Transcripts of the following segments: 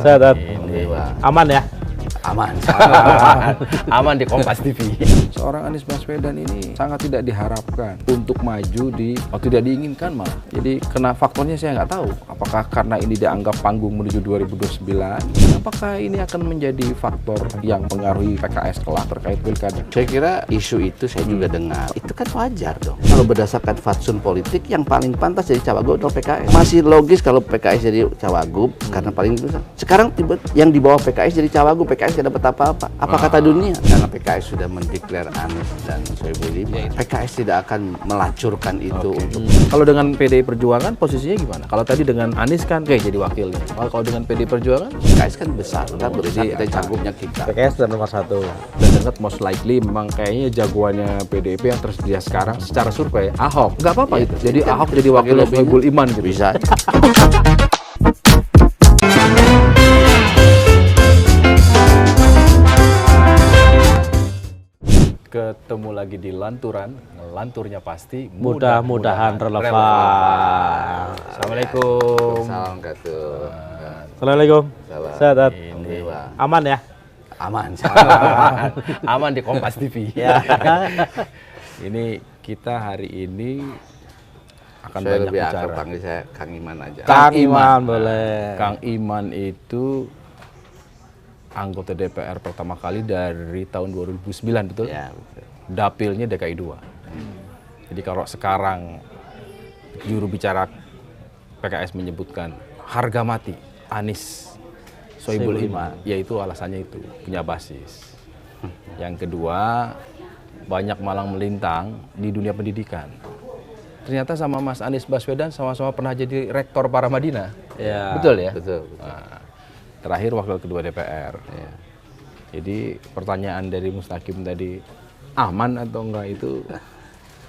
Sehat. Ini Aman ya? aman. Aman di Kompas TV. Seorang Anies Baswedan ini sangat tidak diharapkan untuk maju tidak diinginkan malah. Jadi kena faktornya saya nggak tahu. Apakah karena ini dianggap panggung menuju 2029? Apakah ini akan menjadi faktor yang mempengaruhi PKS kelak terkait pilkada? Saya kira isu itu saya juga dengar. Itu kan wajar dong. Kalau berdasarkan fatsun politik, yang paling pantas jadi cawagup adalah PKS. Masih logis kalau PKS jadi cawagup karena paling besar. Sekarang tiba yang di bawah PKS jadi cawagup, PKS tidak dapat apa-apa. Apa kata dunia? Karena PKS sudah mendeklar Anies dan Soebul Iman. PKS tidak akan melacurkan itu untuk. Kalau dengan PDI Perjuangan posisinya gimana? Kalau tadi dengan Anies kan kayak jadi wakilnya. Kalau dengan PDI Perjuangan, PKS kan besar, kan besar kita cagupnya kita. PKS dan nomor 1. dan dengar most likely memang kayaknya jagoannya PDIP yang tersedia sekarang secara survei Ahok. Nggak apa-apa itu. Jadi kan Ahok jadi wakil Soebul Iman gitu. Bisa. Ketemu lagi di Lanturan, lanturnya pasti Mudah-mudahan relevan. Assalamualaikum. Salam katuh. Assalamualaikum. Salam. Sehat. Ini Wak. Aman ya? Aman. Aman di Kompas TV. Ya. Ini kita hari ini akan Saya banyak lebih akrab bicara. panggil saya Kang Iman aja. Kang Iman boleh. Kang Iman itu anggota DPR pertama kali dari tahun 2009, betul? Ya, betul. Dapilnya DKI 2. Jadi kalau sekarang juru bicara PKS menyebutkan harga mati Anies Soebul Iman, yaitu alasannya itu punya basis. Yang kedua, banyak malang melintang di dunia pendidikan. Ternyata sama Mas Anies Baswedan sama-sama pernah jadi rektor Paramadina. Ya. Betul ya? Betul. Nah, terakhir wakil kedua DPR. Ya. Jadi pertanyaan dari Mustaqim tadi, aman atau enggak itu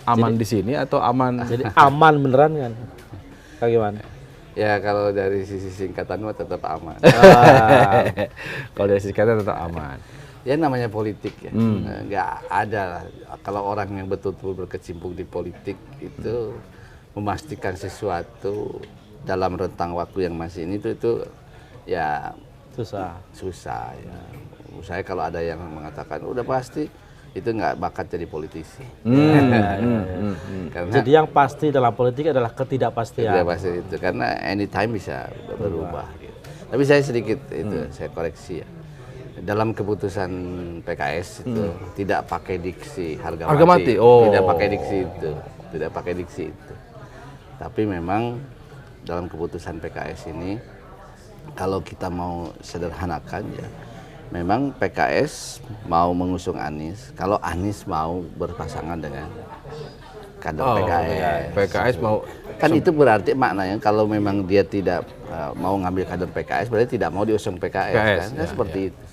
aman di sini atau aman? Jadi aman beneran kan? Kang Iman. Ya kalau dari sisi singkatan mah tetap aman. Kalau dari sisi kata tetap aman. Ya namanya politik ya. Nggak ada lah. Kalau orang yang betul-betul berkecimpung di politik itu memastikan sesuatu dalam rentang waktu yang masih ini itu ya susah ya. Saya kalau ada yang mengatakan udah pasti itu nggak bakat jadi politisi. Karena Jadi yang pasti dalam politik adalah ketidakpastian. tidak pasti itu karena anytime bisa berubah. Gitu. Tapi saya sedikit itu saya koreksi ya. Dalam keputusan PKS itu tidak pakai diksi harga mati. Oh. Tidak pakai diksi itu. Tidak pakai diksi itu. Tapi memang dalam keputusan PKS ini kalau kita mau sederhanakan ya memang PKS mau mengusung Anies kalau Anies mau berpasangan dengan kader PKS. PKS mau Kan itu berarti maknanya kalau memang dia tidak mau ngambil kader PKS berarti tidak mau diusung PKS kan? Kan seperti itu.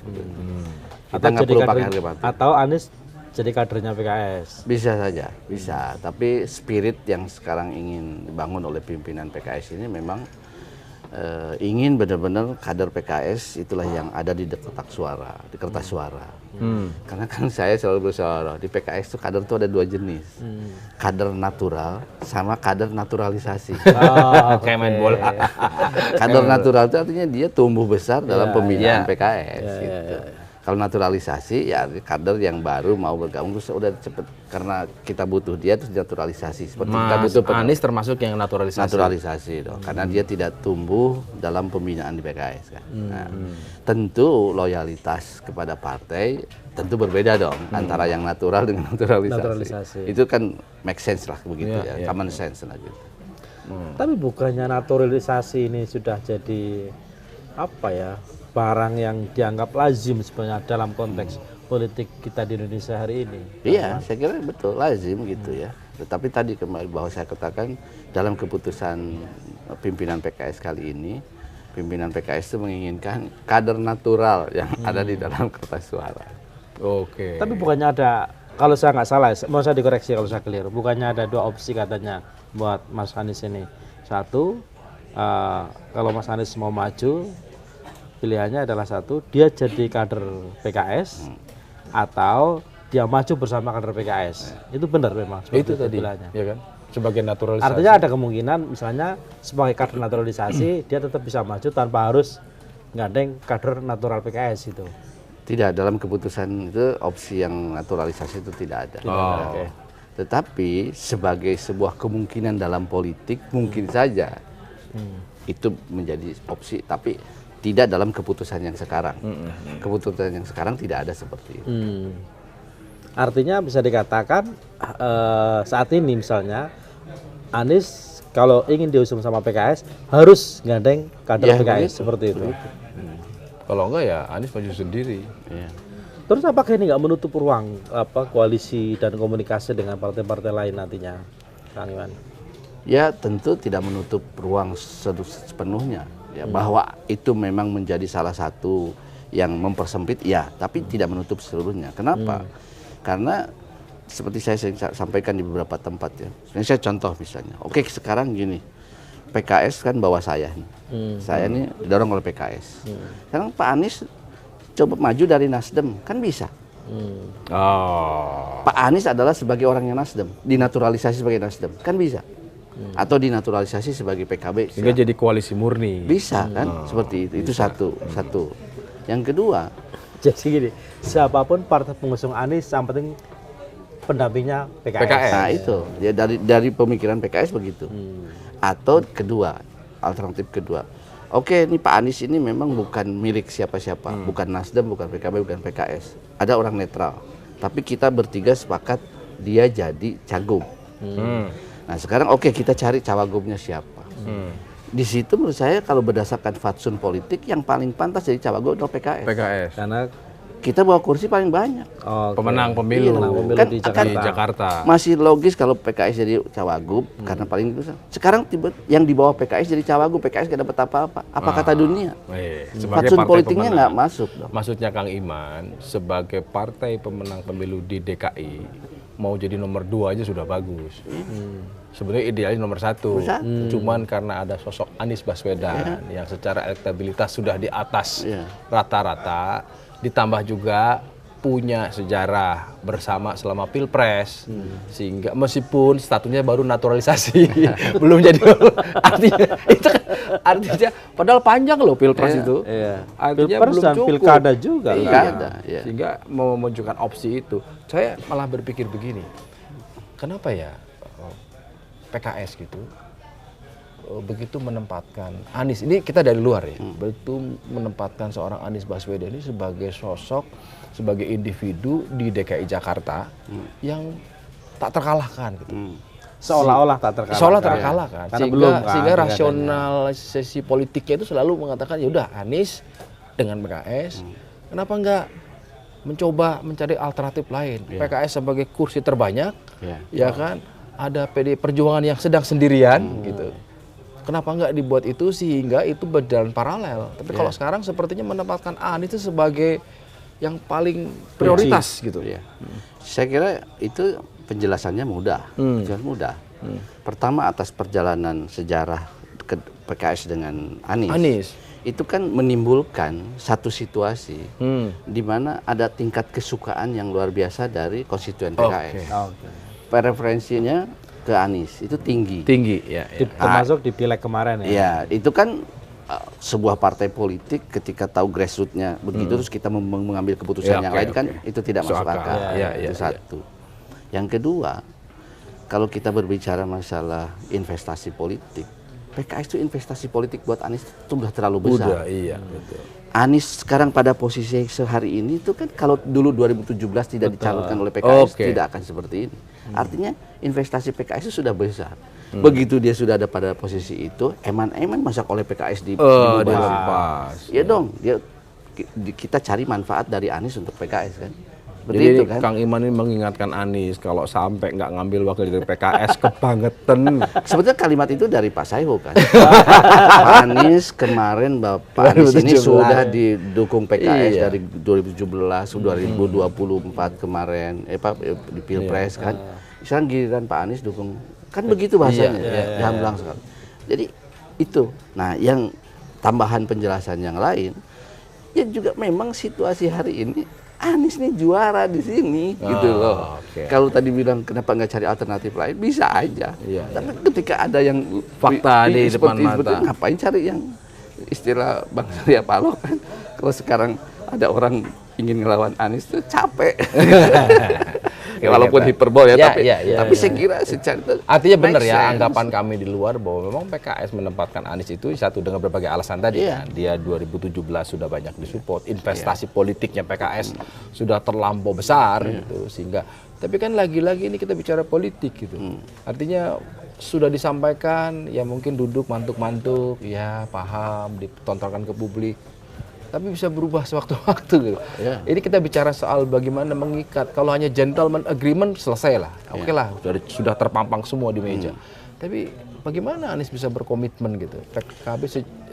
Kita nggak perlu pakai harga mati. Atau Anies jadi kadernya PKS. Bisa saja, bisa. Tapi spirit yang sekarang ingin dibangun oleh pimpinan PKS ini memang ingin benar-benar kader PKS itulah yang ada di kertas suara. Karena kan saya selalu bersuara di PKS itu kader itu ada dua jenis, kader natural sama kader naturalisasi. kayak main bola. Kader natural itu artinya dia tumbuh besar dalam pembinaan PKS. Gitu. Kalau naturalisasi ya kader yang baru mau bergabung terus udah cepet karena kita butuh dia terus naturalisasi seperti kita butuh Anies termasuk yang naturalisasi dong karena dia tidak tumbuh dalam pembinaan di PKS kan. Nah, tentu loyalitas kepada partai tentu berbeda dong antara yang natural dengan naturalisasi. Itu kan make sense lah begitu ya, common sense lah gitu. Tapi bukannya naturalisasi ini sudah jadi apa ya? Barang yang dianggap lazim sebenarnya dalam konteks politik kita di Indonesia hari ini. Iya, saya kira betul lazim gitu ya. Tetapi tadi kembali bahwa saya katakan dalam keputusan pimpinan PKS kali ini, pimpinan PKS itu menginginkan kader natural yang ada di dalam kertas suara. Oke. Tapi bukannya ada, kalau saya nggak salah, mau saya dikoreksi kalau saya keliru, bukannya ada dua opsi katanya buat Mas Anies ini. Satu, kalau Mas Anies mau maju, pilihannya adalah satu, dia jadi kader PKS atau dia maju bersama kader PKS. Itu benar memang. Itu tadi, pilihannya. ya kan? Sebagai naturalisasi. Artinya ada kemungkinan misalnya sebagai kader naturalisasi dia tetap bisa maju tanpa harus gandeng kader natural PKS itu. Tidak, dalam keputusan itu opsi yang naturalisasi itu tidak ada. Oke. Tetapi sebagai sebuah kemungkinan dalam politik mungkin saja itu menjadi opsi, tapi tidak dalam keputusan yang sekarang. Keputusan yang sekarang tidak ada seperti itu. Artinya bisa dikatakan saat ini misalnya Anies kalau ingin diusung sama PKS harus gandeng kader Ya, PKS begitu. seperti itu. Kalau enggak ya Anies maju sendiri. Ya. Terus apakah ini nggak menutup ruang koalisi dan komunikasi dengan partai-partai lain nantinya, Kang Iwan? Ya tentu tidak menutup ruang sepenuhnya ya, bahwa itu memang menjadi salah satu yang mempersempit ya, tapi tidak menutup seluruhnya. Kenapa? Karena seperti saya sering sampaikan di beberapa tempat ya. Saya contoh misalnya, oke sekarang gini, PKS kan bawa saya nih, saya nih didorong oleh PKS. Sekarang Pak Anies coba maju dari Nasdem, kan bisa. Oh. Pak Anies adalah sebagai orangnya Nasdem, dinaturalisasi sebagai Nasdem, kan bisa. Atau dinaturalisasi sebagai PKB, Sehingga jadi koalisi murni. bisa kan, seperti itu. Itu satu. Yang kedua, Jadi gini, siapapun partai pengusung Anies yang penting pendampingnya PKS. nah itu ya dari pemikiran PKS begitu. Atau kedua, alternatif kedua, oke ini Pak Anies ini memang bukan milik siapa-siapa, bukan Nasdem, bukan PKB, bukan PKS, ada orang netral, tapi kita bertiga sepakat dia jadi cagup. Nah sekarang oke kita cari cawagupnya siapa. Di situ menurut saya kalau berdasarkan fatsun politik yang paling pantas jadi cawagup adalah PKS. PKS. Karena Kita bawa kursi paling banyak. Pemenang pemilu, Pemenang pemilu Kan di akan- Jakarta. Masih logis kalau PKS jadi cawagup karena paling besar. Sekarang tiba yang di bawah PKS jadi cawagup, PKS gak dapat apa-apa. Apa kata dunia? Sebagai Fatsun partai politiknya pemenang. nggak masuk dong. Maksudnya Kang Iman, sebagai partai pemenang pemilu di DKI, mau jadi nomor 2 aja sudah bagus. Sebenarnya idealnya nomor 1. Cuman karena ada sosok Anies Baswedan yang secara elektabilitas sudah di atas Iya. rata-rata, ditambah juga punya sejarah bersama selama Pilpres, sehingga meskipun statusnya baru naturalisasi, belum jadi artinya itu kan artinya padahal panjang loh Pilpres itu. Iya. Artinya Pilpres belum dan cukup. pilkada juga. Iya. Pilkada, iya. Sehingga memunculkan opsi itu. Saya malah berpikir begini, kenapa ya PKS gitu begitu menempatkan Anies, ini kita dari luar ya, begitu menempatkan seorang Anies Baswedan ini sebagai sosok, sebagai individu di DKI Jakarta yang tak terkalahkan gitu. Seolah-olah tak terkalahkan. Seolah terkalahkan. Karena Sehingga, belum kan sehingga pilkadanya. rasionalisasi politiknya itu selalu mengatakan ya udah Anies dengan PKS, kenapa enggak mencoba mencari alternatif lain? PKS sebagai kursi terbanyak, ya kan? Ada PD Perjuangan yang sedang sendirian gitu. Kenapa enggak dibuat itu sehingga itu berjalan paralel? Tapi kalau sekarang sepertinya menempatkan Anies itu sebagai yang paling prioritas gitu. Iya. Saya kira itu penjelasannya mudah. Penjelasan mudah. Pertama atas perjalanan sejarah ke PKS dengan Anies. Itu kan menimbulkan satu situasi di mana ada tingkat kesukaan yang luar biasa dari konstituen PKS. Preferensinya ke Anies itu tinggi. Tinggi ya. Termasuk di pileg kemarin ya. Ya, itu kan sebuah partai politik ketika tahu grassroots-nya begitu terus kita mengambil keputusan yang lain kan itu tidak masuk akal. Itu satu. Yang kedua, kalau kita berbicara masalah investasi politik, PKS itu investasi politik buat Anies itu sudah terlalu besar. Iya, betul. Anies sekarang pada posisi sehari ini itu kan kalau dulu 2017 tidak dicalonkan oleh PKS tidak akan seperti ini. Artinya investasi PKS itu sudah besar. Begitu dia sudah ada pada posisi itu, eman-eman masak oleh PKS di Pas. Ya dong, kita cari manfaat dari Anies untuk PKS kan. Seperti Jadi itu kan. Kang Iman ini mengingatkan Anies kalau sampai nggak ngambil wakil dari PKS kebangetan. Sebetulnya kalimat itu dari Pak Saiho kan. Pak Anies kemarin Bapak Anies ini 2017. sudah didukung PKS dari 2017, 2024 kemarin, di Pilpres kan. Sekarang giliran Pak Anies dukung, kan begitu bahasanya, gamblang sekali. Jadi itu. Nah, yang tambahan penjelasan yang lain, ya juga memang situasi hari ini Anies nih juara di sini gitu loh. Kalau tadi bilang kenapa nggak cari alternatif lain, bisa aja. Tapi ketika ada yang Fakta di depan seperti mata. ngapain cari yang istilah Bang Surya Paloh kan, kalau sekarang ada orang ingin ngelawan Anies tuh capek. Ya, walaupun hiperbol ya, tapi saya kira secara itu artinya benar make ya sense. anggapan kami di luar bahwa memang PKS menempatkan Anies itu satu dengan berbagai alasan tadi kan. Dia 2017 sudah banyak disupport, investasi politiknya PKS sudah terlampau besar gitu, sehingga tapi kan lagi-lagi ini kita bicara politik gitu. Artinya sudah disampaikan ya mungkin duduk mantuk-mantuk ya paham ditontonkan ke publik. Tapi bisa berubah sewaktu-waktu gitu. Ini kita bicara soal bagaimana mengikat. Kalau hanya gentleman agreement selesai lah. Oke lah, sudah terpampang semua di meja. Tapi bagaimana Anies bisa berkomitmen gitu?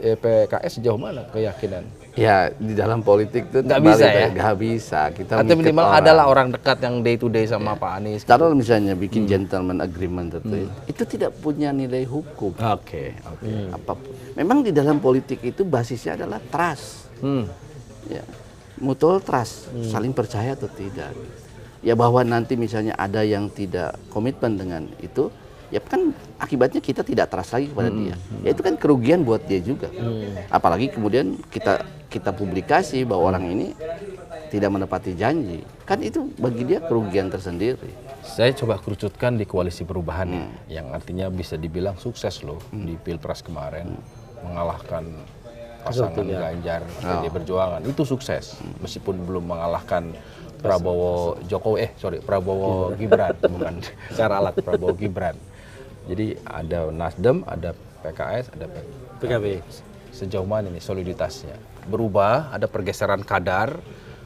PKS sejauh mana keyakinan? Ya di dalam politik itu Nggak bisa ya? Nggak bisa. Kita Atau mengikat minimal orang. adalah orang dekat yang day to day sama Pak Anies. Kalau misalnya bikin gentleman agreement itu tidak punya nilai hukum. Oke. Apapun. Memang di dalam politik itu basisnya adalah trust. Ya, mutual trust, saling percaya atau tidak. Ya bahwa nanti misalnya ada yang tidak komitmen dengan itu, ya kan akibatnya kita tidak trust lagi kepada dia. Ya itu kan kerugian buat dia juga. Apalagi kemudian kita publikasi bahwa orang ini tidak menepati janji. Kan itu bagi dia kerugian tersendiri. Saya coba kerucutkan di koalisi perubahan yang artinya bisa dibilang sukses loh di Pilpres kemarin mengalahkan pasangan Ganjar PD Perjuangan itu sukses meskipun belum mengalahkan Prabowo Gibran bukan secara alat Prabowo Gibran. Jadi ada Nasdem, ada PKS, ada PKB. Sejauh mana ini soliditasnya? Berubah, ada pergeseran kadar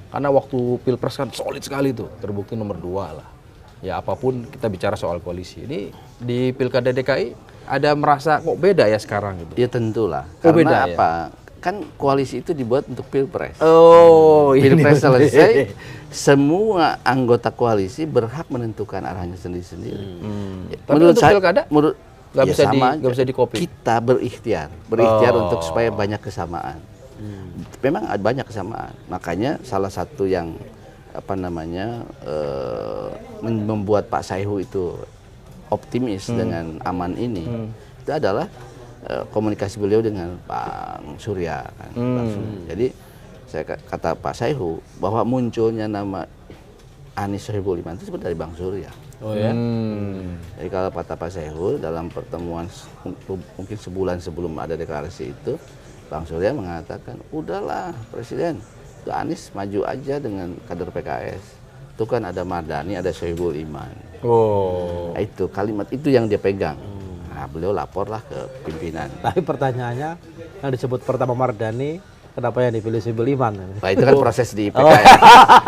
karena waktu Pilpres kan solid sekali tuh, terbukti nomor 2 lah. Ya apapun kita bicara soal koalisi. Ini di Pilkada DKI ada merasa kok beda ya sekarang gitu. Ya tentulah. Oh, Karena beda, apa? Kan koalisi itu dibuat untuk Pilpres. Oh, Pilpres selesai, semua anggota koalisi berhak menentukan arahnya sendiri-sendiri. Tapi untuk pilkada nggak ya bisa sama nggak bisa dikopi. Kita berikhtiar untuk supaya banyak kesamaan. Memang ada banyak kesamaan. Makanya salah satu yang membuat Pak Saihu itu optimis dengan aman ini itu adalah komunikasi beliau dengan Pak Surya kan. Jadi saya kata Pak Saihu bahwa munculnya nama Anies Sohibul Iman itu sebenarnya dari Bang Surya. Oh ya. Jadi kalau kata Pak Saihu dalam pertemuan mungkin sebulan sebelum ada deklarasi itu, Bang Surya mengatakan, udahlah Presiden, ke Anies maju aja dengan kader PKS. Itu kan ada Mardani, ada Sohibul Iman. Nah, itu kalimat itu yang dia pegang. Nah, beliau laporlah ke pimpinan. Tapi pertanyaannya yang disebut pertama Mardani, kenapa yang dipilih Sohibul Iman? Nah, itu kan proses di PKS.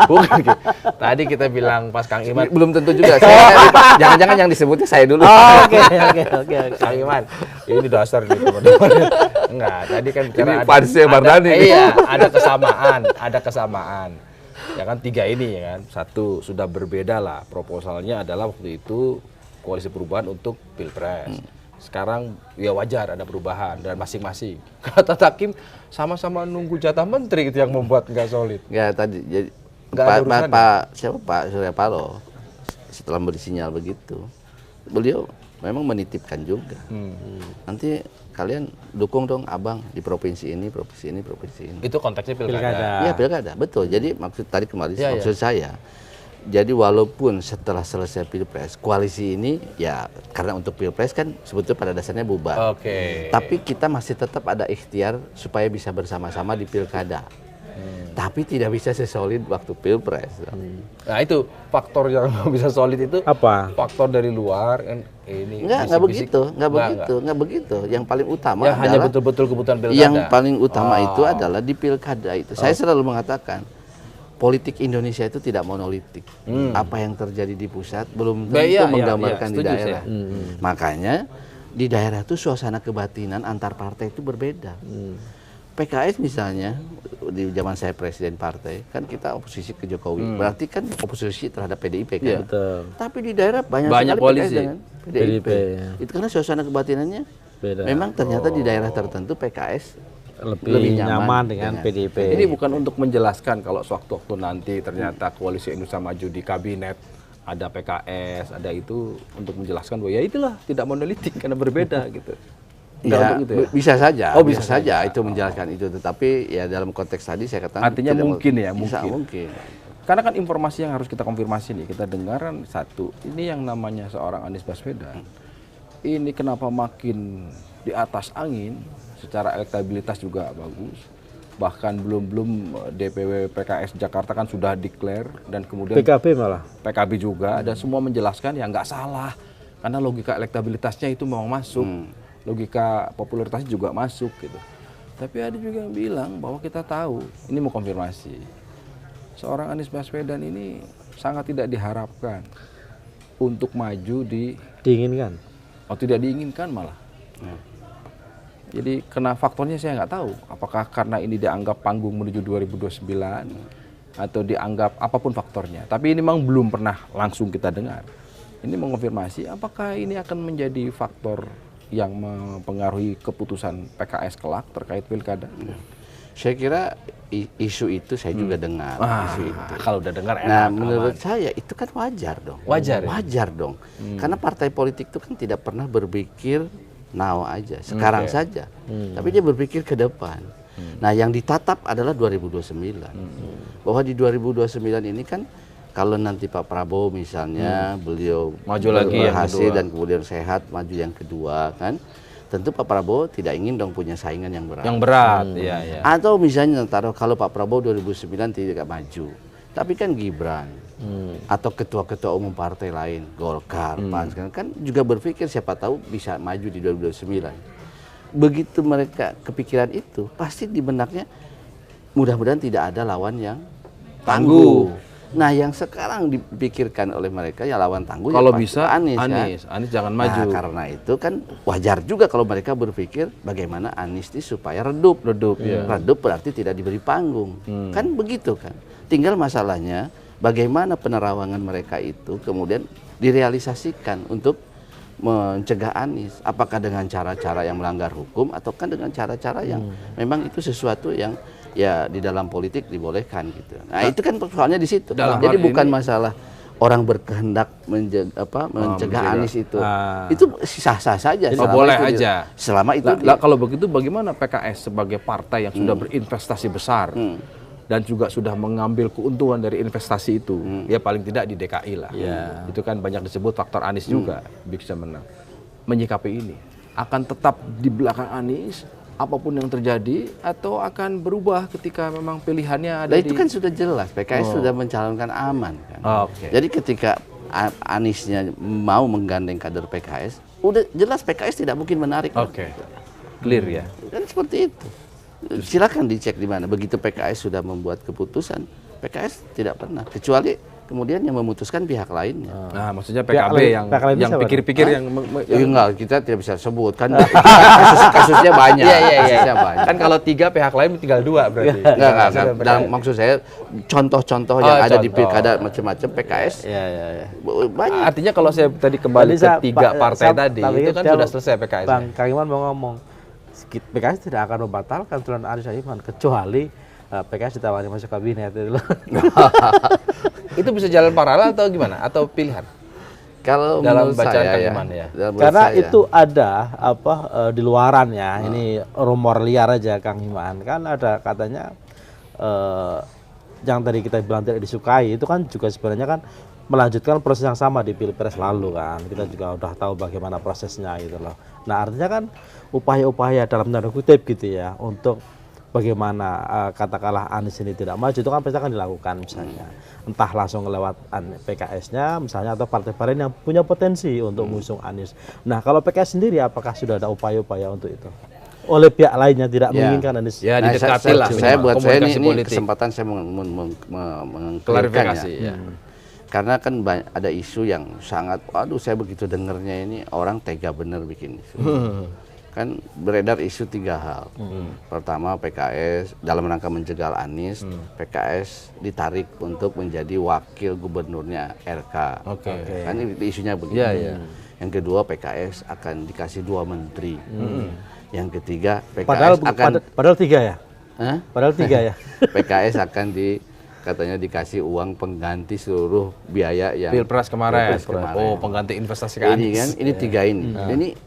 Bukan gitu. Tadi kita bilang pas Kang Iman. Belum tentu juga. Jangan-jangan yang disebutnya saya dulu. Oke. Kang Iman, ini dasar nih teman-teman. Enggak, tadi kan bicara Ini fansnya Mardani. Iya, ada kesamaan. Ya kan 3 ini ya kan. Satu sudah berbeda lah. Proposalnya adalah waktu itu koalisi perubahan untuk Pilpres. Sekarang ya wajar ada perubahan dan masing-masing. Kata Hakim sama-sama nunggu jatah menteri itu yang membuat nggak solid. Ya tadi jadi Pak Surya Paloh setelah beri sinyal begitu, beliau memang menitipkan juga. Nanti kalian dukung dong abang di provinsi ini. Itu konteksnya pilkada. Iya pilkada, betul. Jadi maksud saya. Jadi walaupun setelah selesai Pilpres, koalisi ini ya karena untuk Pilpres kan sebetulnya pada dasarnya bubar. Tapi kita masih tetap ada ikhtiar supaya bisa bersama-sama di Pilkada. Tapi tidak bisa sesolid waktu Pilpres. Nah itu faktor yang bisa solid itu Apa? faktor dari luar kan ini. Nggak begitu. Yang paling utama ya, adalah hanya betul-betul kebutuhan pilkada. Yang paling utama itu adalah di Pilkada itu. Saya selalu mengatakan politik Indonesia itu tidak monolitik. Apa yang terjadi di pusat belum tentu menggambarkan di daerah. Makanya di daerah itu suasana kebatinan antar partai itu berbeda. PKS misalnya di zaman saya presiden partai kan kita oposisi ke Jokowi. Berarti kan oposisi terhadap PDIP kan. Betul. Tapi di daerah banyak sekali koalisi PKS dengan PDIP. Itu karena suasana kebatinannya Beda. memang ternyata di daerah tertentu PKS lebih nyaman dengan PDIP. Ini bukan untuk menjelaskan kalau sewaktu-waktu nanti ternyata koalisi Indonesia Maju di kabinet ada PKS, ada itu untuk menjelaskan bahwa ya itulah tidak monolitik karena berbeda gitu. Nggak Ya, untuk itu ya? bisa saja, Oh, bisa bisa saja itu menjelaskan itu. Tetapi ya dalam konteks tadi saya katakan Artinya tidak mungkin ya, bisa, mungkin. mungkin. Karena kan informasi yang harus kita konfirmasi nih, kita dengar kan satu, ini yang namanya seorang Anies Baswedan, ini kenapa makin di atas angin, secara elektabilitas juga bagus, bahkan belum DPW PKS Jakarta kan sudah declare, dan kemudian PKB malah. PKB juga, dan semua menjelaskan ya nggak salah, karena logika elektabilitasnya itu memang masuk, logika popularitasnya juga masuk gitu. Tapi ada juga yang bilang bahwa kita tahu, ini mau konfirmasi, seorang Anies Baswedan ini sangat tidak diharapkan untuk maju di, Diinginkan. tidak diinginkan malah. Jadi kena faktornya saya nggak tahu, apakah karena ini dianggap panggung menuju 2029 atau dianggap apapun faktornya. Tapi ini memang belum pernah langsung kita dengar. Ini mengonfirmasi apakah ini akan menjadi faktor yang mempengaruhi keputusan PKS kelak terkait pilkada. Saya kira isu itu saya juga dengar. Isu itu. Kalau udah dengar enak. Nah, menurut saya itu kan wajar dong. Wajar ya? Wajar dong. Karena partai politik itu kan tidak pernah berpikir now aja, sekarang saja. Tapi dia berpikir ke depan. Nah, yang ditatap adalah 2029. Bahwa di 2029 ini kan kalau nanti Pak Prabowo misalnya beliau Maju lagi yang berhasil kedua. dan kemudian sehat maju yang kedua kan, tentu Pak Prabowo tidak ingin dong punya saingan yang berat. Yang berat, iya iya. Atau misalnya taruh kalau Pak Prabowo 2009 tidak maju, tapi kan Gibran atau ketua-ketua umum partai lain, Golkar, PAN kan juga berpikir siapa tahu bisa maju di 2029. Begitu mereka kepikiran itu, pasti di benaknya mudah-mudahan tidak ada lawan yang tangguh. Nah, yang sekarang dipikirkan oleh mereka ya lawan tangguh. Kalau ya bisa Anies, Anies jangan maju. Nah, karena itu kan wajar juga kalau mereka berpikir bagaimana Anies ini supaya redup. Redup berarti tidak diberi panggung. Kan begitu kan. Tinggal masalahnya bagaimana penerawangan mereka itu kemudian direalisasikan untuk mencegah Anies. Apakah dengan cara-cara yang melanggar hukum ataukah dengan cara-cara yang memang itu sesuatu yang ya di dalam politik dibolehkan gitu. Nah, itu kan soalnya di situ. Jadi bukan masalah orang berkehendak mencegah Anies itu. Itu sah-sah saja. Boleh aja. Selama itu. Kalau begitu bagaimana PKS sebagai partai yang sudah berinvestasi besar dan juga sudah mengambil keuntungan dari investasi itu, ya paling tidak di DKI lah. Itu kan banyak disebut faktor Anies juga bisa menang. Menyikapi ini akan tetap di belakang Anies apapun yang terjadi atau akan berubah ketika memang pilihannya ada itu kan sudah jelas PKS sudah mencalonkan aman kan. Jadi ketika Aniesnya mau menggandeng kader PKS, udah jelas PKS tidak mungkin menarik. Clear ya. Kan seperti itu. Silakan dicek di mana. Begitu PKS sudah membuat keputusan, PKS tidak pernah kecuali kemudian yang memutuskan pihak lainnya. Nah, maksudnya PKB yang pikir-pikir yang enggak, kita tidak bisa sebut kan kasusnya banyak. Kasusnya banyak. Kan kalau 3 pihak lain tinggal 2 berarti. Enggak. Dalam maksud saya contoh-contoh yang ada di pilkada macam-macam PKS. Banyak. Artinya kalau saya tadi kembali ke 3 partai tadi itu kan sudah selesai PKS. Bang Kang Iman mau ngomong PKS tidak akan membatalkan calon Anies Baswedan kecuali PKS ditawari masuk kabinet itu. Itu bisa jalan paralel atau gimana? Atau pilihan? Kalau dalam menurut bacaan saya Kang ya, Iman ya. Karena itu ada di luaran ya. Ini rumor liar aja Kang Iman. Kan ada katanya yang tadi kita bilang tidak disukai itu kan juga sebenarnya kan melanjutkan proses yang sama di Pilpres lalu kan. Kita juga udah tahu bagaimana prosesnya gitu loh. Nah, artinya kan upaya-upaya dalam tanda kutip gitu ya untuk bagaimana katakanlah Anies ini tidak maju itu kan pasti akan dilakukan misalnya entah langsung lewat PKS-nya misalnya atau partai-partai yang punya potensi untuk mengusung Anies. Nah, kalau PKS sendiri apakah sudah ada upaya-upaya untuk itu oleh pihak lainnya tidak menginginkan Anies? Ya, nah, didekati lah. Saya buat saya ini kesempatan saya mengklarifikasi ya. Karena kan ada isu yang sangat, waduh saya begitu dengernya ini orang tega bener bikin isu. Kan beredar isu 3 hal. Pertama PKS dalam rangka menjegal Anies, PKS ditarik untuk menjadi wakil gubernurnya RK. Kan isunya begitu. Yang kedua PKS akan dikasih 2 menteri. Yang ketiga PKS padahal 3 ya? Padahal 3 ya? PKS akan katanya dikasih uang pengganti seluruh biaya yang Pilpres kemarin. Pilpres kemarin. Oh, pengganti investasi ke Ini Anies. kan, ini tiga ini.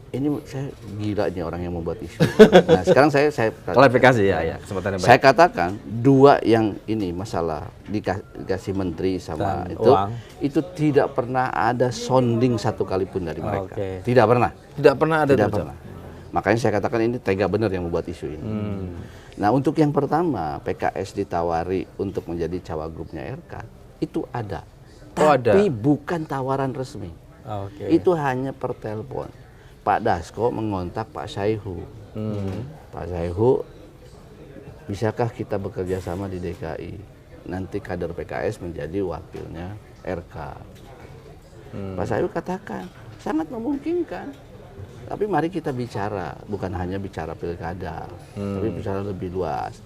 Ini saya gila nih orang yang membuat isu. Nah, sekarang saya Klarifikasi ya, kesempatannya baik. saya katakan dua yang ini masalah dikasih menteri sama Dan itu uang. itu tidak pernah ada sounding satu kali pun dari mereka. Oke. Tidak pernah. Tidak pernah ada Tidak tuh, pernah. Makanya saya katakan ini tega benar yang membuat isu ini. Nah, untuk yang pertama PKS ditawari untuk menjadi cawagrupnya RK itu ada. Oh, ada. Tapi bukan tawaran resmi. Oke. Itu hanya per telepon. Pak Dasko mengontak Pak Saihu. Pak Saihu, bisakah kita bekerja sama di DKI? Nanti kader PKS menjadi wakilnya RK. Pak Saihu katakan, sangat memungkinkan. Tapi mari kita bicara, bukan hanya bicara pilkada, tapi bicara lebih luas.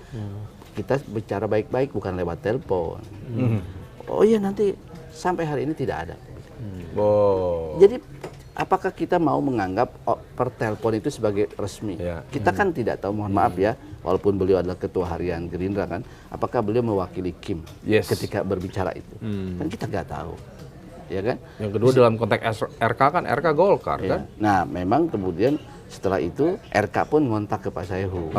Kita bicara baik-baik, bukan lewat telepon. Oh iya, nanti sampai hari ini tidak ada. Oh. Jadi apakah kita mau menganggap per telepon itu sebagai resmi? Ya. Kita kan tidak tahu, mohon maaf ya, walaupun beliau adalah ketua harian Gerindra kan, apakah beliau mewakili Kim Yes. ketika berbicara itu? Kan kita nggak tahu, ya kan? Yang kedua dalam konteks RK kan RK Golkar Ya. kan? Nah, memang kemudian setelah itu RK pun ngontak ke Pak Saihu,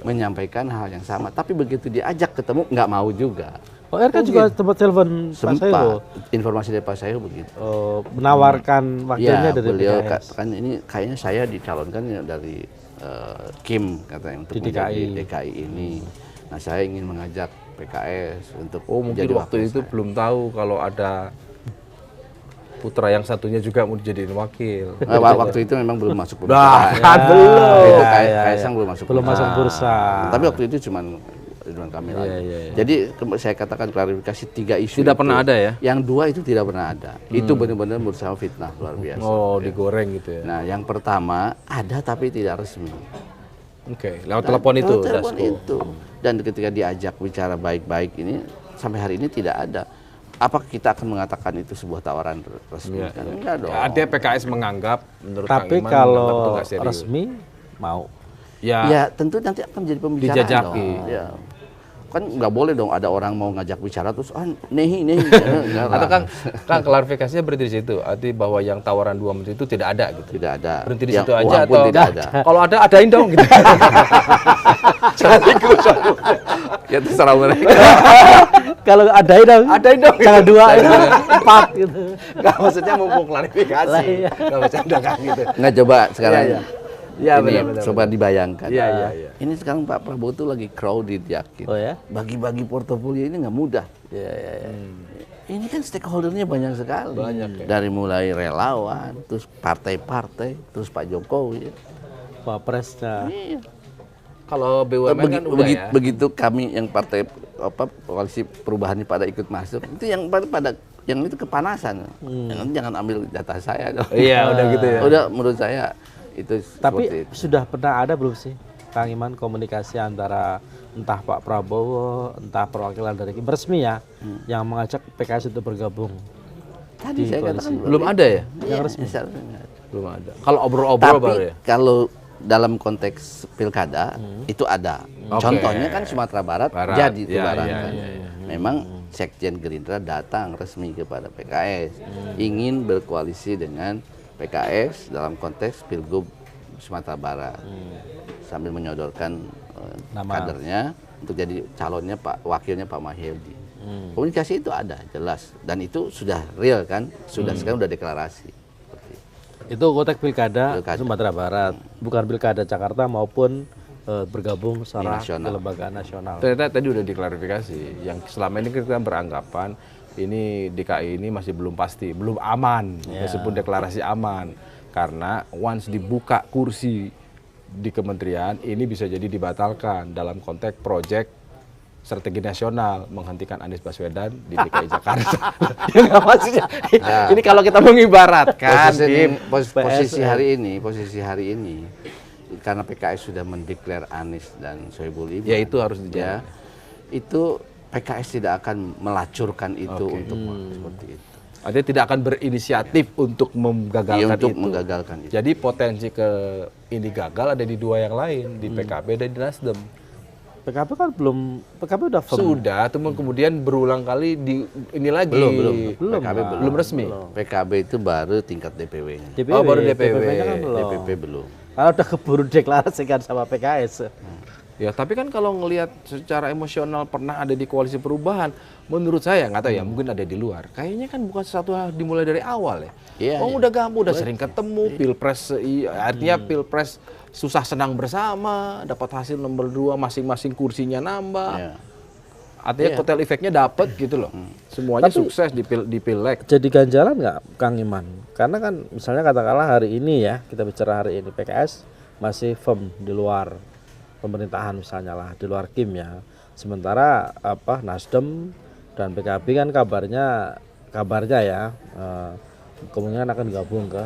menyampaikan hal yang sama. Tapi begitu diajak ketemu nggak mau juga. Oh, RK juga tempat telepon Pak Saihu. Sempat informasi dari Pak Saihu begitu. Menawarkan wakilnya Ya, dari beliau PKS. katakan ini kayaknya saya dicalonkan ya dari Kim katanya untuk Di menjadi DKI. DKI ini. Nah, saya ingin mengajak PKS untuk Oh, mungkin menjadi waktu wakil itu saya. belum tahu kalau ada putra yang satunya juga mau dijadiin wakil. Waktu itu memang belum masuk Nah, pembicaraan. kan belum. Itu Ya, Kaisang belum masuk belum masuk pembicaraan. bursa. Tapi waktu itu cuman Ridwan Kamil aja. iya. Jadi saya katakan klarifikasi 3 isu Tidak itu. pernah ada ya? Yang 2 itu tidak pernah ada. Itu benar-benar menurut saya fitnah luar biasa. Oh, digoreng gitu ya. Nah, yang pertama ada tapi tidak resmi. Oke, lewat telepon itu, Lewat telepon Dasko. itu. Dan ketika diajak bicara baik-baik ini sampai hari ini tidak ada. Apakah kita akan mengatakan itu sebuah tawaran resmi? Iya, Kan iya. enggak dong. Ada PKS menganggap menurut Kang Tapi Iman menganggap itu kalau nggak serius. resmi mau. Ya, Ya tentu nanti akan menjadi pembicaraan Dijajaki. dong. Ya. Kan nggak boleh dong ada orang mau ngajak bicara terus nehi. Enggak lah. atau Kang klarifikasinya berarti di situ, arti bahwa yang tawaran 2 menteri itu tidak ada gitu. Tidak ada. Berhenti di Yang situ aja uang pun atau tidak ada. kalau ada adain dong gitu. Sekaligus. Ya terserah mereka. Kalau adain dong. Adain dong. Jangan 2 itu 4 gitu. Enggak, maksudnya mumpung klarifikasi. Lah, iya. Enggak bercanda kan gitu. Nggak coba sekarang. Iya, iya. Ini benar. coba dibayangkan. Iya, iya, iya. Ini sekarang Pak Prabowo tuh lagi crowded yakin. Oh ya? Bagi-bagi portofolio ini nggak mudah. Iya, iya, iya. Ini kan stakeholdernya banyak sekali. Banyak, ya. Dari mulai relawan, terus partai-partai, terus Pak Jokowi. Wapresnya. Iya. Kalau BUMN kan udah ya. Begitu kami yang partai koalisi perubahan ini pada ikut masuk, itu yang pada yang itu kepanasan. Jangan ambil jatah saya dong. Iya, udah gitu ya. Udah menurut saya itu seperti Tapi itu. sudah pernah ada belum sih, Kang Iman, komunikasi antara entah Pak Prabowo, entah perwakilan dari Kim resmi ya, yang mengajak PKS untuk bergabung? Tadi di saya koalisi. katakan Belum ada ya? yang resmi. Belum ada. Kalau obrol-obrol baru Tapi ya. kalau dalam konteks pilkada itu ada. Oke. Contohnya kan Sumatera Barat, Barat. jadi itu Ya, barang ya, kan. ya, ya. Memang Sekjen Gerindra datang resmi kepada PKS, ingin berkoalisi dengan PKS dalam konteks Pilgub Sumatera Barat, sambil menyodorkan Nama. kadernya untuk jadi calonnya wakilnya Pak Mahyildi. Komunikasi itu ada jelas dan itu sudah real kan, sekarang sudah deklarasi. Itu konteks pilkada Pilkada. Sumatera Barat, bukan pilkada Jakarta maupun bergabung secara nasional. kelembagaan nasional. Ternyata tadi udah diklarifikasi. Yang selama ini kita beranggapan ini DKI ini masih belum pasti, belum aman, meskipun deklarasi aman. Karena once dibuka kursi di kementerian, ini bisa jadi dibatalkan dalam konteks proyek strategi nasional menghentikan Anies Baswedan di DKI Jakarta. Ya nggak maksudnya. Ini kalau kita mengibaratkan, Kim. Posisi hari ini karena PKS sudah mendeklar Anies dan Soebul Iman. Ya, itu harus dijawab. Ya, itu PKS tidak akan melacurkan itu untuk seperti itu. Artinya tidak akan berinisiatif untuk menggagalkan Untuk itu. menggagalkan itu. Jadi potensi ke ini gagal ada di 2 yang lain, di PKB dan di Nasdem. PKB kan belum, PKB udah firm. Sudah, kemudian berulang kali ini lagi. Belum. PKB belum resmi. PKB itu baru tingkat DPW-nya. DPW, Oh, baru DPW. DPW-nya kan belum. DPP belum. Kalau udah keburu deklarasikan sama PKS. Ya, tapi kan kalau ngelihat secara emosional pernah ada di koalisi perubahan, menurut saya nggak tahu ya, mungkin ada di luar. Kayaknya kan bukan sesuatu hal dimulai dari awal ya. Iya, Udah gampang, udah sering ketemu, pilpres, artinya pilpres susah senang bersama, dapat hasil nomor 2, masing-masing kursinya nambah. Iya. Artinya kotel efeknya dapat gitu loh. Semuanya Tapi- sukses di pileg. Jadi ganjalan nggak Kang Iman? Karena kan misalnya katakanlah hari ini ya, kita bicara hari ini PKS masih firm di luar pemerintahan misalnya lah, di luar Kim ya. Sementara Nasdem dan PKB kan kabarnya ya kemungkinan akan gabung ke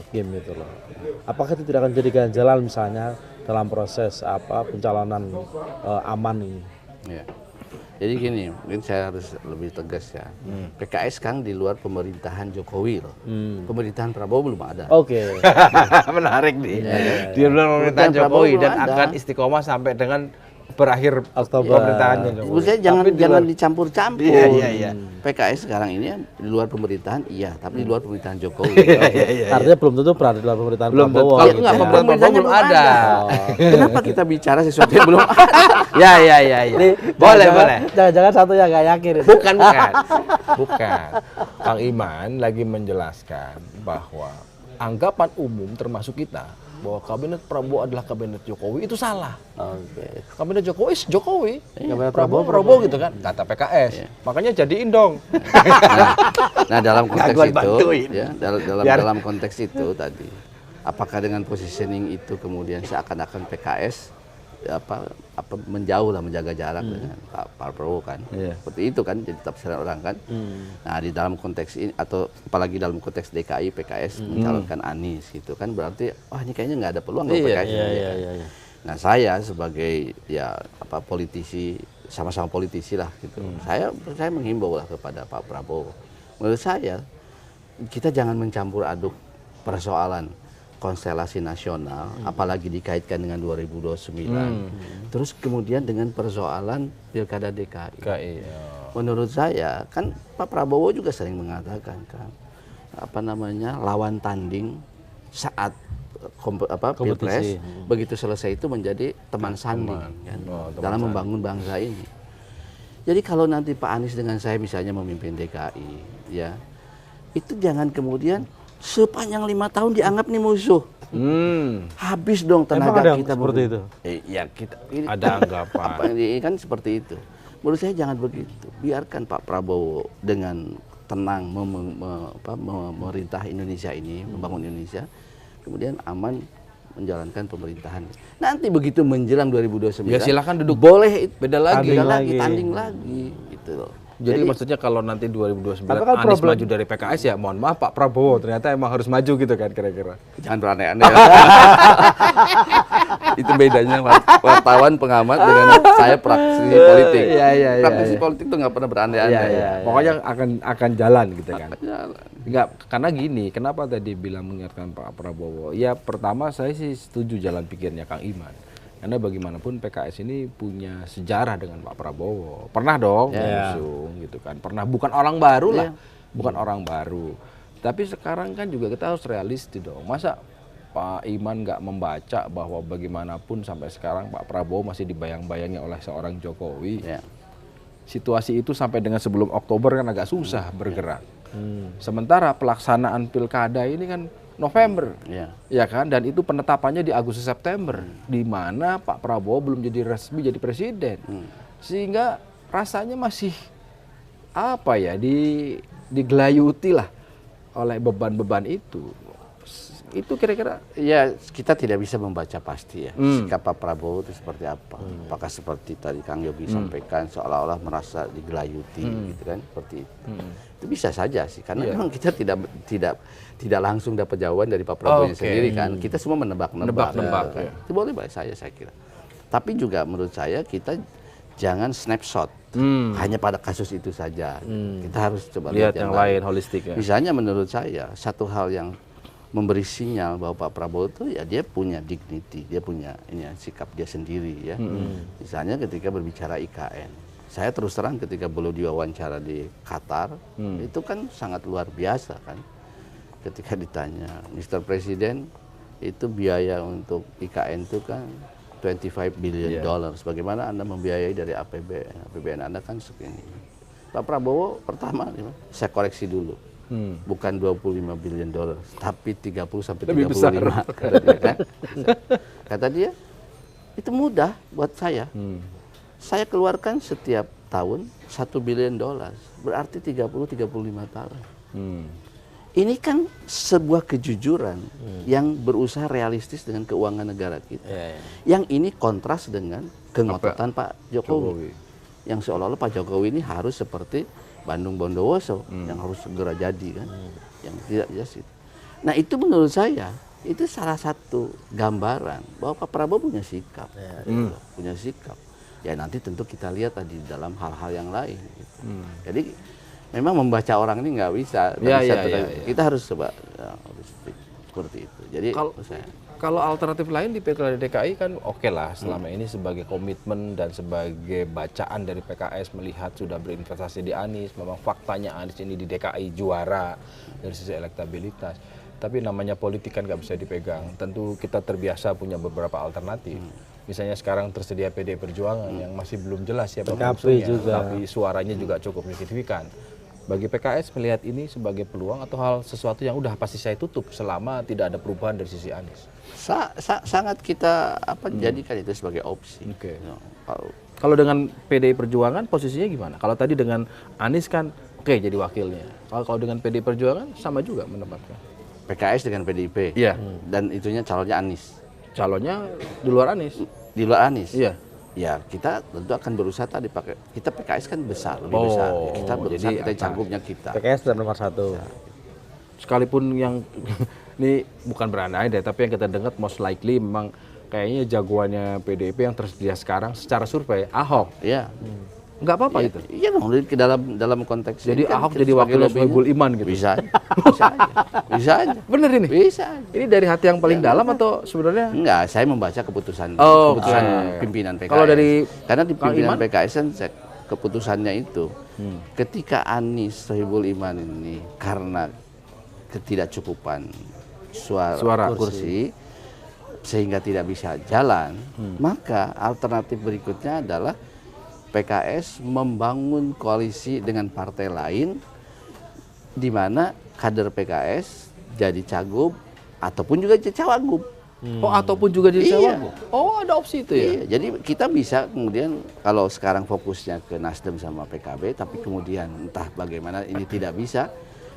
Kim itu loh. Apakah itu tidak akan jadi ganjalan misalnya dalam proses pencalonan aman ini? Ya. Jadi gini, mungkin saya harus lebih tegas ya. PKS kan di luar pemerintahan Jokowi loh. Pemerintahan Prabowo belum ada. Oke. Menarik nih. Di luar pemerintahan Pemerintahan Jokowi Prabowo dan ada. akan istiqomah sampai dengan berakhir Oktober. pemerintahannya Jokowi. Menurut saya jangan Tapi di luar- dicampur-campur. Iya. PKS sekarang ini di luar pemerintahan iya, tapi di luar pemerintahan Jokowi. Artinya belum tentu berada di luar pemerintahan Belum tentu. Prabowo. Kalau gitu enggak, ya. pemerintahan belum ada. Kenapa kita bicara sesuatu yang belum ada? Ya. Nih, Boleh. Jangan-jangan satu yang nggak yakin. Bukan. Kang Iman lagi menjelaskan bahwa anggapan umum termasuk kita bahwa kabinet Prabowo adalah kabinet Jokowi itu salah. Oke. Kabinet Jokowi is Jokowi, Kabinet Prabowo gitu kan, kata PKS. Makanya jadiin dong. Nah, dalam konteks gua itu, bantuin. ya, dalam konteks itu tadi, apakah dengan positioning itu kemudian seakan-akan PKS menjauh lah, menjaga jarak dengan Pak Prabowo kan, seperti itu kan, jadi tafsiran orang kan. Nah, di dalam konteks ini atau apalagi dalam konteks DKI PKS mencalonkan Anies gitu kan, berarti ini kayaknya nggak ada peluang kalau PKS. Iya. Nah, saya sebagai politisi, sama-sama politisi lah gitu, saya menghimbau lah kepada Pak Prabowo. Menurut saya kita jangan mencampur aduk persoalan konstelasi nasional, apalagi dikaitkan dengan 2029. Terus kemudian dengan persoalan pilkada DKI. Menurut saya kan Pak Prabowo juga sering mengatakan kan, lawan tanding saat pilpres, begitu selesai itu menjadi teman sanding kan, dalam membangun bangsa ini. Jadi kalau nanti Pak Anies dengan saya misalnya memimpin DKI, ya itu jangan kemudian sepanjang 5 tahun dianggap nih musuh. Habis dong Emang tenaga ada kita seperti itu? Ya kita ini, Ada anggapan. ini kan seperti itu. Menurut saya jangan begitu. Biarkan Pak Prabowo dengan tenang memerintah Indonesia ini, membangun Indonesia, kemudian aman menjalankan pemerintahan. Nanti begitu menjelang 2029, Ya silakan duduk. boleh Beda lagi. tanding lagi gitu loh. Jadi maksudnya kalau nanti 2029 Tapi kan Anies problem- maju dari PKS ya mohon maaf Pak Prabowo ternyata emang harus maju gitu kan kira-kira. Jangan beraneh-aneh. Itu bedanya wartawan pengamat dengan saya praktisi politik. Praktisi politik tuh nggak pernah beraneh-aneh. Pokoknya akan jalan gitu kan. Jalan. Enggak, karena gini, kenapa tadi bilang mengingatkan Pak Prabowo? Ya pertama saya sih setuju jalan pikirnya Kang Iman. Karena bagaimanapun PKS ini punya sejarah dengan Pak Prabowo. Pernah dong mengusung gitu kan. Pernah, bukan orang baru lah. Bukan orang baru. Tapi sekarang kan juga kita harus realistis dong. Masa Pak Iman nggak membaca bahwa bagaimanapun sampai sekarang Pak Prabowo masih dibayang-bayangi oleh seorang Jokowi. Situasi itu sampai dengan sebelum Oktober kan agak susah bergerak. Sementara pelaksanaan pilkada ini kan November, ya kan, dan itu penetapannya di Agustus September, di mana Pak Prabowo belum jadi resmi jadi presiden, sehingga rasanya masih digelayuti lah oleh beban-beban itu. Itu kira-kira Ya kita tidak bisa membaca pasti ya sikap Pak Prabowo itu seperti apa. Apakah seperti tadi Kang Yogi sampaikan seolah-olah merasa digelayuti gitu kan, seperti itu. Itu bisa saja sih karena memang kita tidak langsung dapat jawaban dari Pak Prabowo sendiri kan. Kita semua menebak-nebak. ya. Itu boleh baik saya kira. Tapi juga menurut saya kita jangan snapshot hanya pada kasus itu saja. Kita harus coba lihat yang lain holistik ya. Misalnya menurut saya satu hal yang memberi sinyal bahwa Pak Prabowo itu ya dia punya dignity, dia punya ini sikap dia sendiri ya. Misalnya ketika berbicara IKN, saya terus terang ketika beliau diwawancara di Qatar, itu kan sangat luar biasa kan. Ketika ditanya, Mr. Presiden, itu biaya untuk IKN itu kan 25 billion dollars. Bagaimana Anda membiayai dari APBN? APBN Anda kan segini. Pak Prabowo pertama, saya koreksi dulu. Bukan 25 billion dollars, tapi 30 sampai 35 kata dia, kan? Kata dia, itu mudah buat saya. Saya keluarkan setiap tahun 1 billion dollars, berarti 30-35 tahun. Ini kan sebuah kejujuran yang berusaha realistis dengan keuangan negara kita. Yang ini kontras dengan kengototan Pak Jokowi. Yang seolah-olah Pak Jokowi ini harus seperti Bandung Bondowoso yang harus segera jadi kan, yang tidak jelas itu. Nah itu menurut saya itu salah satu gambaran bahwa Pak Prabowo punya sikap, punya sikap. Ya nanti tentu kita lihat tadi dalam hal-hal yang lain. Gitu. Jadi memang membaca orang ini nggak bisa, kita harus coba seperti itu. Jadi kalau alternatif lain di Pilkada DKI kan oke lah selama ini sebagai komitmen dan sebagai bacaan dari PKS melihat sudah berinvestasi di Anies, memang faktanya Anies ini di DKI juara dari sisi elektabilitas. Tapi namanya politik kan nggak bisa dipegang. Tentu kita terbiasa punya beberapa alternatif. Misalnya sekarang tersedia PD Perjuangan yang masih belum jelas siapa pengusungnya, tapi suaranya juga cukup signifikan. Bagi PKS melihat ini sebagai peluang atau hal sesuatu yang udah pasti saya tutup selama tidak ada perubahan dari sisi Anies? Sangat kita jadikan itu sebagai opsi. Kalau dengan PDI Perjuangan posisinya gimana? Kalau tadi dengan Anies kan oke jadi wakilnya. Kalau dengan PDI Perjuangan sama juga menempatkan. PKS dengan PDIP. Iya. Dan itunya calonnya Anies. Calonnya di luar Anies. Di luar Anies. Iya. Ya kita tentu akan berusaha tadi pakai. Kita PKS kan besar, lebih besar. Ya, kita berusaha kita cangkupnya kita. PKS dan nomor 1. Sekalipun yang ini bukan berandai deh, tapi yang kita dengar most likely memang kayaknya jagoannya PDIP yang tersedia sekarang secara survei Ahok. Iya. Nggak apa-apa itu. Iya dong, dalam konteks jadi kan Ahok jadi wakil Soebul Iman gitu. Bisa aja. Bisa aja. Bener ini? Bisa aja. Ini dari hati yang paling dalam atau sebenarnya? Enggak, saya membaca keputusan pimpinan PKS. Kalau dari karena di pimpinan PKS kan keputusannya itu ketika Anies Soebul Iman ini karena ketidakcukupan suara kursi sehingga tidak bisa jalan, maka alternatif berikutnya adalah PKS membangun koalisi dengan partai lain di mana kader PKS jadi cagup ataupun juga jadi cawagup. Oh, ataupun juga jadi cawagup. Oh, ada opsi itu ya. Iya, jadi kita bisa kemudian kalau sekarang fokusnya ke Nasdem sama PKB, tapi kemudian entah bagaimana ini tidak bisa,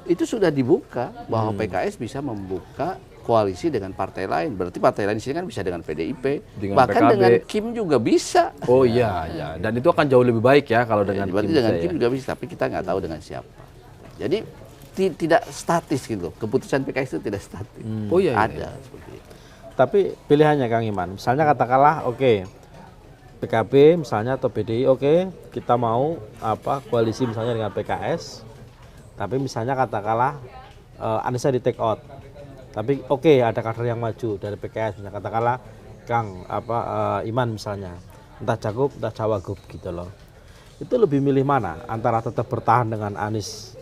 itu sudah dibuka bahwa PKS bisa membuka koalisi dengan partai lain. Berarti partai lain di sini kan bisa dengan PDIP, dengan bahkan PKB. Dengan Kim juga bisa. Oh iya, ya. Dan itu akan jauh lebih baik ya kalau dengan Kim. Dengan Kim juga bisa, tapi kita nggak tahu dengan siapa. Jadi tidak statis gitu. Keputusan PKS itu tidak statis. Oh iya. Ada seperti itu. Tapi pilihannya Kang Iman, misalnya katakanlah PKB misalnya atau PDI kita mau koalisi misalnya dengan PKS, tapi misalnya katakanlah Aniesnya di take out. Tapi ada kader yang maju dari PKS, misalnya katakanlah Kang Iman misalnya, entah cagup, entah cawagup gitu loh. Itu lebih milih mana? Antara tetap bertahan dengan Anies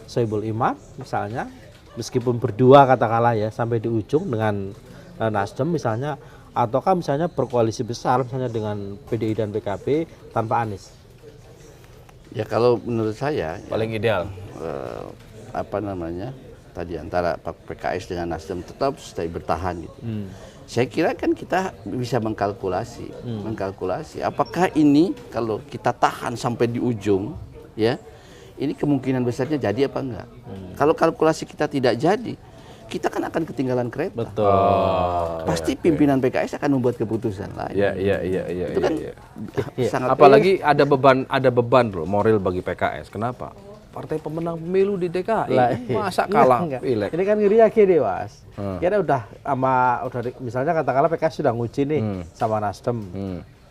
Soebul Iman misalnya, meskipun berdua katakanlah ya sampai di ujung dengan Nasdem misalnya, ataukah misalnya berkoalisi besar misalnya dengan PDI dan PKB tanpa Anies? Ya kalau menurut saya paling ideal tadi antara PKS dengan Nasdem tetap stay bertahan gitu. Saya kira kan kita bisa mengkalkulasi apakah ini kalau kita tahan sampai di ujung ya, ini kemungkinan besarnya jadi apa enggak. Kalau kalkulasi kita tidak jadi, kita kan akan ketinggalan kereta. Betul. Pasti pimpinan PKS akan membuat keputusan lain. Iya. Itu kan sangat apalagi ada beban loh moral bagi PKS. Kenapa? Partai pemenang pemilu di DKI, masa kalah pileg? Ini kan ngeri ya gini Mas. Kira udah misalnya katakanlah PKS sudah nguji nih sama Nasdem,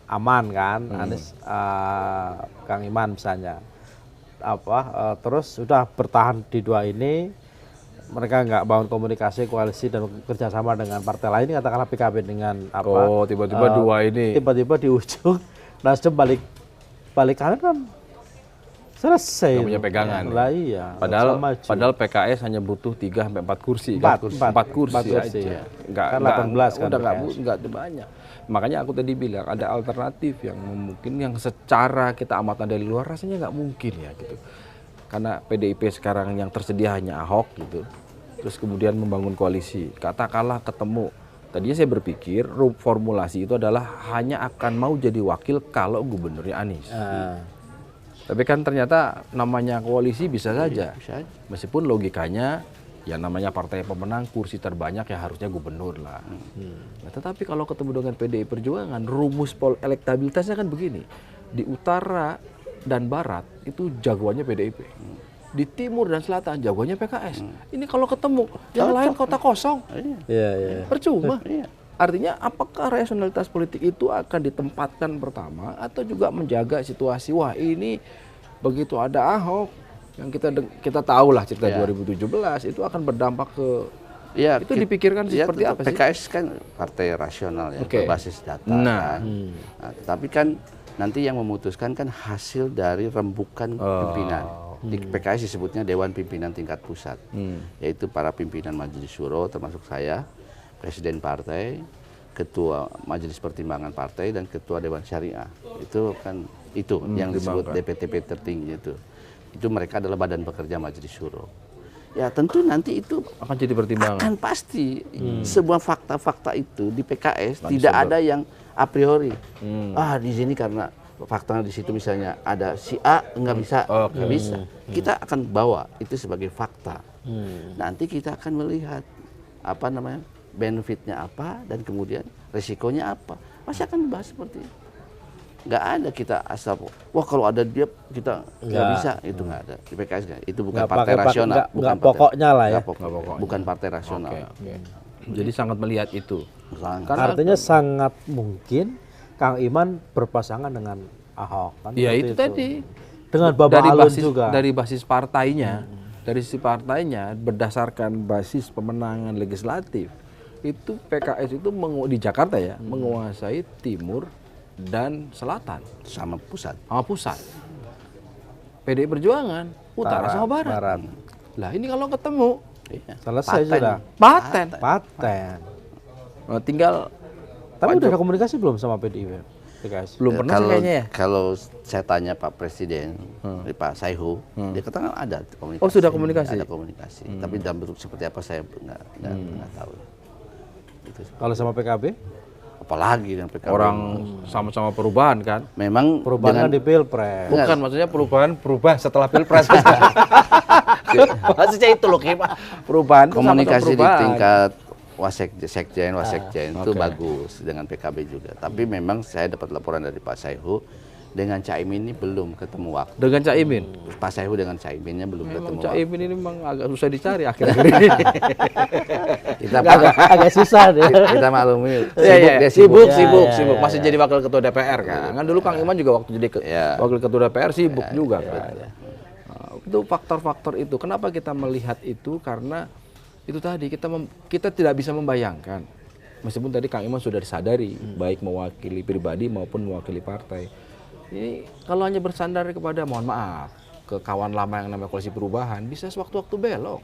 aman kan, Anies, Kang Iman misalnya, terus sudah bertahan di dua ini, mereka nggak bangun komunikasi, koalisi dan kerjasama dengan partai lain, katakanlah PKB dengan apa? Oh, tiba-tiba dua ini. Tiba-tiba di ujung Nasdem balik kanan kan selesai. Nggak punya pegangan. Lah iya. Padahal PKS hanya butuh 3 sampai 4 kursi. Empat kursi aja. Kan 18 kan. Enggak banyak. Makanya aku tadi bilang ada alternatif yang mungkin yang secara kita amatan dari luar rasanya nggak mungkin ya gitu. Karena PDIP sekarang yang tersedia hanya Ahok gitu. Terus kemudian membangun koalisi. Katakanlah ketemu. Tadinya saya berpikir formulasi itu adalah hanya akan mau jadi wakil kalau gubernurnya Anies. Tapi kan ternyata namanya koalisi bisa saja. Meskipun logikanya ya namanya partai pemenang kursi terbanyak ya harusnya gubernur lah. Nah, tetapi kalau ketemu dengan PDI Perjuangan, rumus elektabilitasnya kan begini. Di utara dan barat itu jagoannya PDIP. Di timur dan selatan jagoannya PKS. Ini kalau ketemu yang lain kota kosong. Percuma. Artinya apakah rasionalitas politik itu akan ditempatkan pertama atau juga menjaga situasi, wah ini begitu ada Ahok yang kita tahu lah cerita 2017 itu akan berdampak ke itu dipikirkan seperti apa sih? PKS kan partai rasional ya, berbasis data kan. Nah, tapi kan nanti yang memutuskan kan hasil dari rembukan pimpinan. Di PKS disebutnya Dewan Pimpinan Tingkat Pusat, yaitu para pimpinan Majelis Syuro termasuk saya, Presiden Partai, Ketua Majelis Pertimbangan Partai dan Ketua Dewan Syariah. Itu kan yang disebut DPTP tertinggi itu mereka adalah badan pekerja Majelis Syuro. Ya tentu nanti itu akan jadi pertimbangan. Akan pasti semua fakta-fakta itu di PKS tidak ada yang a priori. Di sini karena faktanya di situ misalnya ada si A nggak bisa. Kita akan bawa itu sebagai fakta. Nanti kita akan melihat apa namanya benefitnya apa dan kemudian resikonya apa. Pasti akan dibahas seperti itu. Nggak ada kita asal, wah kalau ada dia kita nggak bisa, itu nggak ada. Di PKS itu bukan partai rasional, bukan pokoknya lah ya. Bukan partai rasional. Jadi sangat melihat itu. Artinya sangat mungkin Kang Iman berpasangan dengan Ahok kan? Iya itu tadi. Dengan Bapak Alun juga. Dari basis partainya, dari sisi partainya berdasarkan basis pemenangan legislatif itu PKS itu di Jakarta ya menguasai timur dan selatan sama pusat. PDI Perjuangan utara sama barat. Lah ini kalau ketemu selesai sudah. Paten. Nah, tinggal. Tapi udah ada komunikasi belum sama PDI PKS? Belum pernah kayaknya ya. Kalau saya tanya Pak Presiden, Pak Saihu, dia katakan ada komunikasi. Oh sudah komunikasi. Ada komunikasi. Tapi dalam bentuk seperti apa saya nggak tahu. Kalau sama PKB? Apalagi dengan PKB. Orang sama-sama perubahan kan? Memang perubahan di Pilpres. Bukan, maksudnya perubahan berubah setelah Pilpres. Maksudnya itu loh, perubahan komunikasi di tingkat Wasekjen itu bagus dengan PKB juga. Tapi memang saya dapat laporan dari Pak Saihu dengan Caimin ini belum ketemu waktu. Dengan Caimin? Pak Saihu dengan Caiminnya belum ketemu Caimin ini memang agak susah dicari akhir-akhir ini. Kita agak susah deh. Kita maklumi. Sibuk. Masih jadi wakil ketua DPR kan. Kan dulu Kang Iman juga waktu jadi wakil ketua DPR sibuk juga kan. Itu faktor-faktor itu. Kenapa kita melihat itu? Karena itu tadi kita tidak bisa membayangkan. Meskipun tadi Kang Iman sudah disadari baik mewakili pribadi maupun mewakili partai. Ini kalau hanya bersandar kepada mohon maaf ke kawan lama yang namanya koalisi perubahan bisa sewaktu-waktu belok.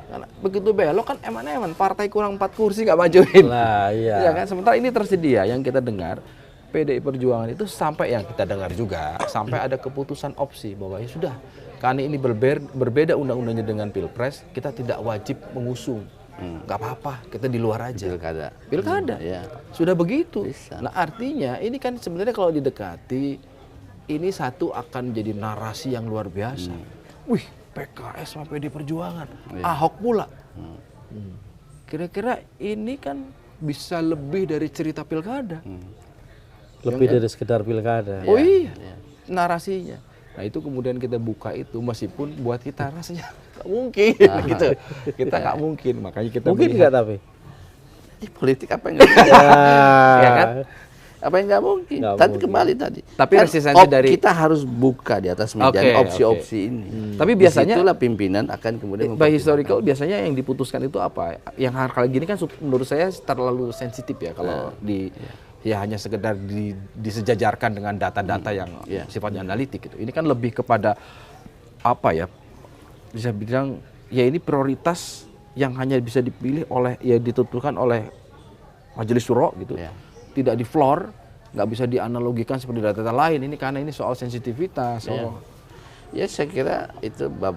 Karena begitu belok kan eman-eman partai kurang 4 kursi nggak majuin. Lah ya kan sementara ini tersedia yang kita dengar PDI Perjuangan itu sampai yang kita dengar juga sampai ada keputusan opsi bahwa ya sudah karena ini berbeda undang-undangnya dengan Pilpres kita tidak wajib mengusung. Nggak apa-apa, kita di luar aja. Pilkada. Ya. Sudah begitu. Bisa. Nah artinya ini kan sebenarnya kalau didekati, ini satu akan menjadi narasi yang luar biasa. Wih, PKS sama PD Perjuangan, Ahok pula. Kira-kira ini kan bisa lebih dari cerita pilkada. Lebih dari sekedar pilkada. Oh iya, narasinya. Nah itu kemudian kita buka itu meskipun buat kita rasanya nggak mungkin gitu. Kita nggak mungkin, makanya kita mungkin nggak tapi. Ini politik apa enggak? Ya kan? Apa yang nggak mungkin? Nggak Tadi mungkin. kembali tadi. Tapi Kan resistensi dari- kita harus buka di atas meja Oke, opsi-opsi ini. Tapi biasanya- itulah pimpinan akan kemudian by historical biasanya yang diputuskan itu apa? Yang hal kayak gini kan menurut saya terlalu sensitif ya kalau ya hanya sekedar disejajarkan dengan data-data yang sifatnya analitik gitu. Ini kan lebih kepada apa ya? Bisa bilang ya ini prioritas yang hanya bisa dipilih oleh ya ditentukan oleh majelis syuro gitu. Ya. Tidak di floor, nggak bisa dianalogikan seperti data-data lain. Ini karena ini soal sensitivitas. Ya saya kira itu bab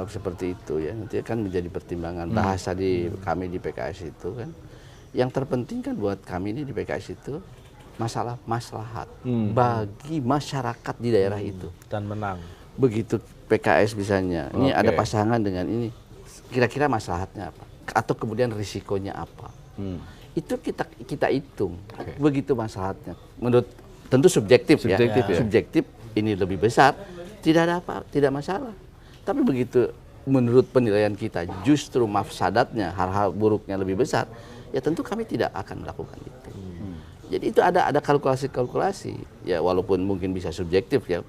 seperti itu ya. Nanti kan menjadi pertimbangan bahasa di kami di PKS itu kan. Yang terpenting kan buat kami ini di PKS itu masalah maslahat bagi masyarakat di daerah itu. Dan menang. Begitu PKS misalnya, ini ada pasangan dengan ini, kira-kira maslahatnya apa? Atau kemudian risikonya apa? Itu kita hitung. Begitu maslahatnya. Menurut tentu subjektif ya. Subjektif ini lebih besar, tidak ada apa, tidak masalah. Tapi begitu menurut penilaian kita justru mafsadatnya, hal-hal buruknya lebih besar, ya tentu kami tidak akan melakukan itu. Jadi itu ada kalkulasi-kalkulasi. Ya walaupun mungkin bisa subjektif ya,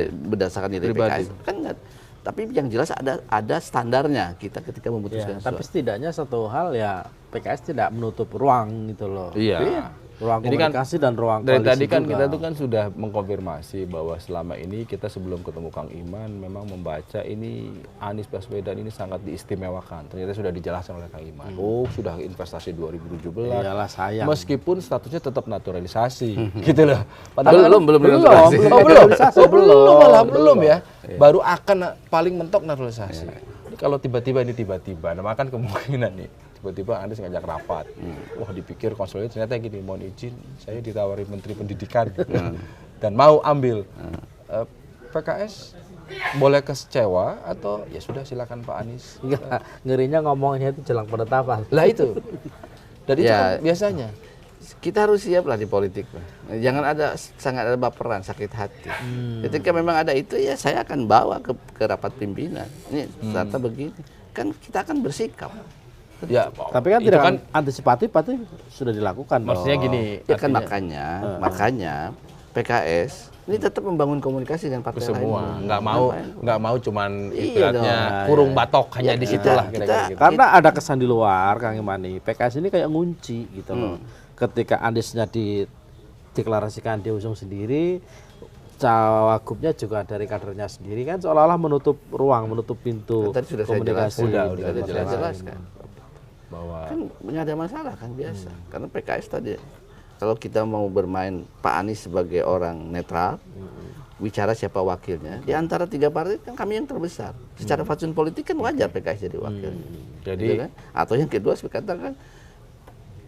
berdasarkan nilai PKS kan enggak. Tapi yang jelas ada standarnya kita ketika memutuskan Tapi sesuatu. setidaknya satu hal ya PKS tidak menutup ruang gitu loh. Iya. Ruang Jadi kan komunikasi dan ruang dari koalisi tadi kan juga. kita tuh kan sudah mengkonfirmasi bahwa selama ini kita sebelum ketemu Kang Iman memang membaca ini Anies Baswedan ini sangat diistimewakan. Ternyata sudah dijelaskan oleh Kang Iman. Oh, sudah investasi 2017. Iyalah sayang. Meskipun statusnya tetap naturalisasi, gitu loh. Padahal Belum naturalisasi. belum ya. Baru akan paling mentok naturalisasi. Jadi kalau tiba-tiba nah maka kan kemungkinan nih tiba-tiba Anies ngajak rapat. Wah, dipikir konselor ternyata gini, mohon izin saya ditawari Menteri Pendidikan dan mau ambil. PKS boleh kecewa atau ya sudah silakan Pak Anies. Enggak, ngerinya ngomongnya itu jelang penetapan. Lah itu. Dan itu Ya. kan biasanya. Kita harus siap lah di politik, Pak. Jangan sangat ada baperan, sakit hati. Ketika memang ada itu ya saya akan bawa ke rapat pimpinan. Ini ternyata begini. Kan kita akan bersikap. Ya, Tapi kan itu tidak antisipatif pasti sudah dilakukan. maksudnya dong. gini, Ya kan artinya makanya PKS ini tetap membangun komunikasi dengan ke partai semua, lain. nggak mau cuman Iya ibaratnya dong. kurung batok hanya di situ lah kita- kira-kira gitu. Karena ada kesan di luar, Kang Imani, PKS ini kayak ngunci gitu loh. Ketika Aniesnya dideklarasikan diusung sendiri, cawagupnya juga dari kadernya sendiri kan seolah-olah menutup ruang, menutup pintu Tadi sudah saya komunikasi. Udah jelaskan. jelas. Jelaskan. Bahwa Kan nggak ada masalah kan biasa. Karena PKS tadi kalau kita mau bermain Pak Anies sebagai orang netral, bicara siapa wakilnya, di antara tiga partai kan kami yang terbesar. Secara fatsun politik kan wajar PKS jadi wakilnya. Jadi Gitu kan? Atau yang kedua saya katakan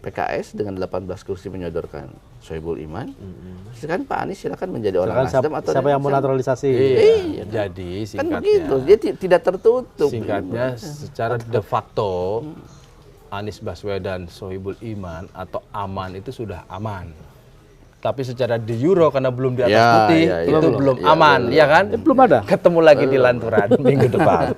PKS dengan 18 kursi menyodorkan Soebul Iman, sekarang Pak Anies silakan menjadi orang Silakan Nasdem atau siapa yang mau naturalisasi? Iya. jadi Kan singkatnya, begitu, dia tidak tertutup. singkatnya secara de facto Anies Baswedan, Sohibul Iman atau aman itu sudah aman. Tapi secara de jure karena belum di atas Ya, putih ya, ya. itu belum aman, ya kan? Belum ada. Ketemu lagi di Lanturan minggu depan.